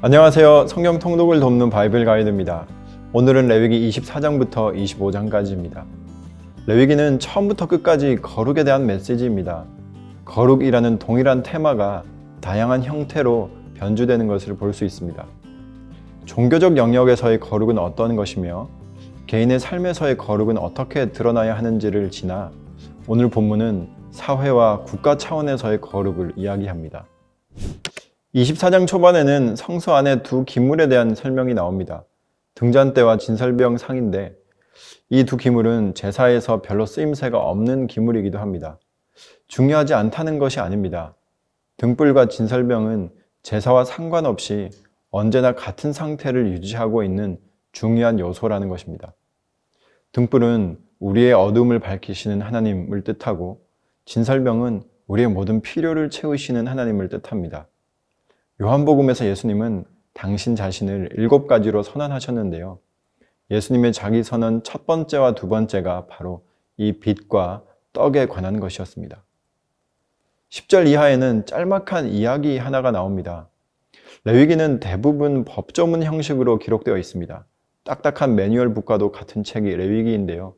안녕하세요. 성경 통독을 돕는 바이블 가이드입니다. 오늘은 레위기 24장부터 25장까지입니다. 레위기는 처음부터 끝까지 거룩에 대한 메시지입니다. 거룩이라는 동일한 테마가 다양한 형태로 변주되는 것을 볼 수 있습니다. 종교적 영역에서의 거룩은 어떤 것이며 개인의 삶에서의 거룩은 어떻게 드러나야 하는지를 지나 오늘 본문은 사회와 국가 차원에서의 거룩을 이야기합니다. 24장 초반에는 성소 안에 두 기물에 대한 설명이 나옵니다. 등잔대와 진설병 상인데 이 두 기물은 제사에서 별로 쓰임새가 없는 기물이기도 합니다. 중요하지 않다는 것이 아닙니다. 등불과 진설병은 제사와 상관없이 언제나 같은 상태를 유지하고 있는 중요한 요소라는 것입니다. 등불은 우리의 어둠을 밝히시는 하나님을 뜻하고 진설병은 우리의 모든 필요를 채우시는 하나님을 뜻합니다. 요한복음에서 예수님은 당신 자신을 7가지로 선언하셨는데요. 예수님의 자기 선언 첫 번째와 두 번째가 바로 이 빛과 떡에 관한 것이었습니다. 10절 이하에는 짤막한 이야기 하나가 나옵니다. 레위기는 대부분 법조문 형식으로 기록되어 있습니다. 딱딱한 매뉴얼북과도 같은 책이 레위기인데요.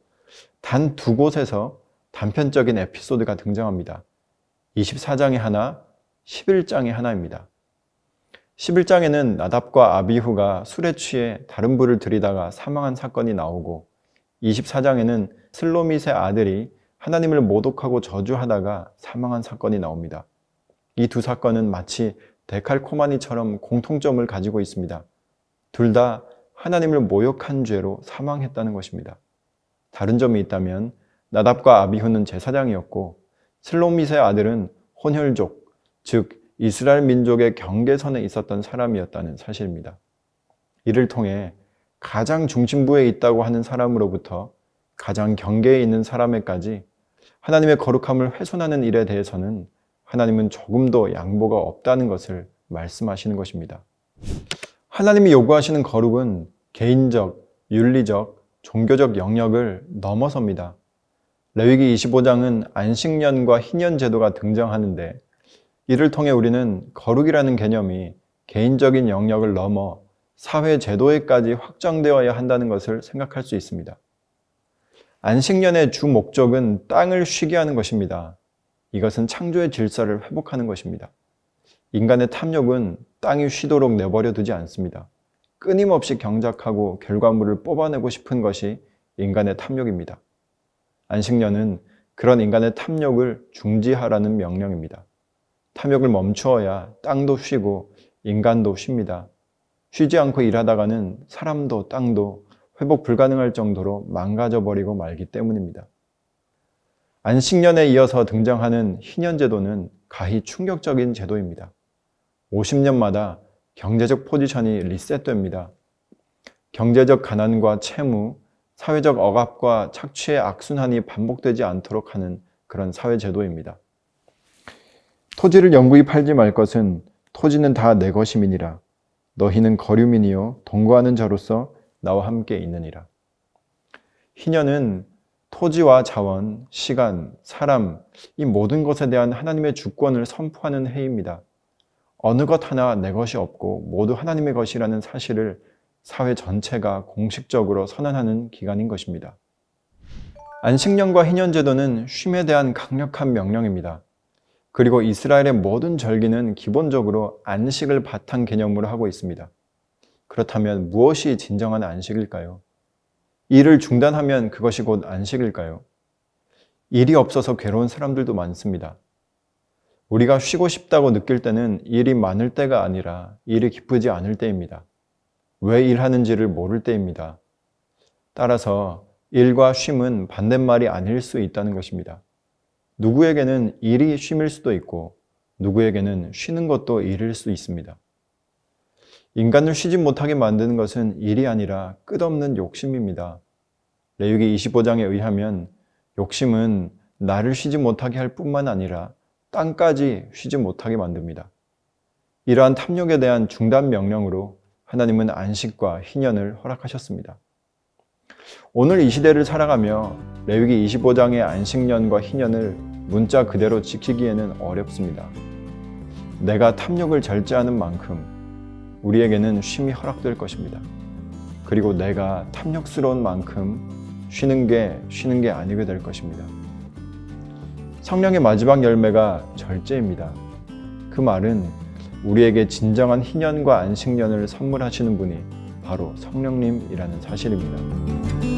단 두 곳에서 단편적인 에피소드가 등장합니다. 24장에 하나, 11장에 하나입니다. 11장에는 나답과 아비후가 술에 취해 다른 불을 들이다가 사망한 사건이 나오고 24장에는 슬로밋의 아들이 하나님을 모독하고 저주하다가 사망한 사건이 나옵니다. 이 두 사건은 마치 데칼코마니처럼 공통점을 가지고 있습니다. 둘 다 하나님을 모욕한 죄로 사망했다는 것입니다. 다른 점이 있다면 나답과 아비후는 제사장이었고 슬로밋의 아들은 혼혈족, 즉 이스라엘 민족의 경계선에 있었던 사람이었다는 사실입니다. 이를 통해 가장 중심부에 있다고 하는 사람으로부터 가장 경계에 있는 사람에까지 하나님의 거룩함을 훼손하는 일에 대해서는 하나님은 조금도 양보가 없다는 것을 말씀하시는 것입니다. 하나님이 요구하시는 거룩은 개인적, 윤리적, 종교적 영역을 넘어섭니다. 레위기 25장은 안식년과 희년 제도가 등장하는데 이를 통해 우리는 거룩이라는 개념이 개인적인 영역을 넘어 사회 제도에까지 확장되어야 한다는 것을 생각할 수 있습니다. 안식년의 주 목적은 땅을 쉬게 하는 것입니다. 이것은 창조의 질서를 회복하는 것입니다. 인간의 탐욕은 땅이 쉬도록 내버려 두지 않습니다. 끊임없이 경작하고 결과물을 뽑아내고 싶은 것이 인간의 탐욕입니다. 안식년은 그런 인간의 탐욕을 중지하라는 명령입니다. 탐욕을 멈추어야 땅도 쉬고 인간도 쉽니다. 쉬지 않고 일하다가는 사람도 땅도 회복 불가능할 정도로 망가져버리고 말기 때문입니다. 안식년에 이어서 등장하는 희년제도는 가히 충격적인 제도입니다. 50년마다 경제적 포지션이 리셋됩니다. 경제적 가난과 채무, 사회적 억압과 착취의 악순환이 반복되지 않도록 하는 그런 사회제도입니다. 토지를 영구히 팔지 말 것은 토지는 다 내 것임이니라. 너희는 거류민이요 동거하는 자로서 나와 함께 있느니라. 희년은 토지와 자원, 시간, 사람, 이 모든 것에 대한 하나님의 주권을 선포하는 해입니다. 어느 것 하나 내 것이 없고 모두 하나님의 것이라는 사실을 사회 전체가 공식적으로 선언하는 기간인 것입니다. 안식년과 희년제도는 쉼에 대한 강력한 명령입니다. 그리고 이스라엘의 모든 절기는 기본적으로 안식을 바탕 개념으로 하고 있습니다. 그렇다면 무엇이 진정한 안식일까요? 일을 중단하면 그것이 곧 안식일까요? 일이 없어서 괴로운 사람들도 많습니다. 우리가 쉬고 싶다고 느낄 때는 일이 많을 때가 아니라 일이 기쁘지 않을 때입니다. 왜 일하는지를 모를 때입니다. 따라서 일과 쉼은 반대말이 아닐 수 있다는 것입니다. 누구에게는 일이 쉼일 수도 있고 누구에게는 쉬는 것도 일일 수 있습니다. 인간을 쉬지 못하게 만드는 것은 일이 아니라 끝없는 욕심입니다. 레위기 25장에 의하면 욕심은 나를 쉬지 못하게 할 뿐만 아니라 땅까지 쉬지 못하게 만듭니다. 이러한 탐욕에 대한 중단 명령으로 하나님은 안식과 희년을 허락하셨습니다. 오늘 이 시대를 살아가며 레위기 25장의 안식년과 희년을 문자 그대로 지키기에는 어렵습니다. 내가 탐욕을 절제하는 만큼 우리에게는 쉼이 허락될 것입니다. 그리고 내가 탐욕스러운 만큼 쉬는 게 아니게 될 것입니다. 성령의 마지막 열매가 절제입니다. 그 말은 우리에게 진정한 희년과 안식년을 선물하시는 분이 바로 성령님이라는 사실입니다.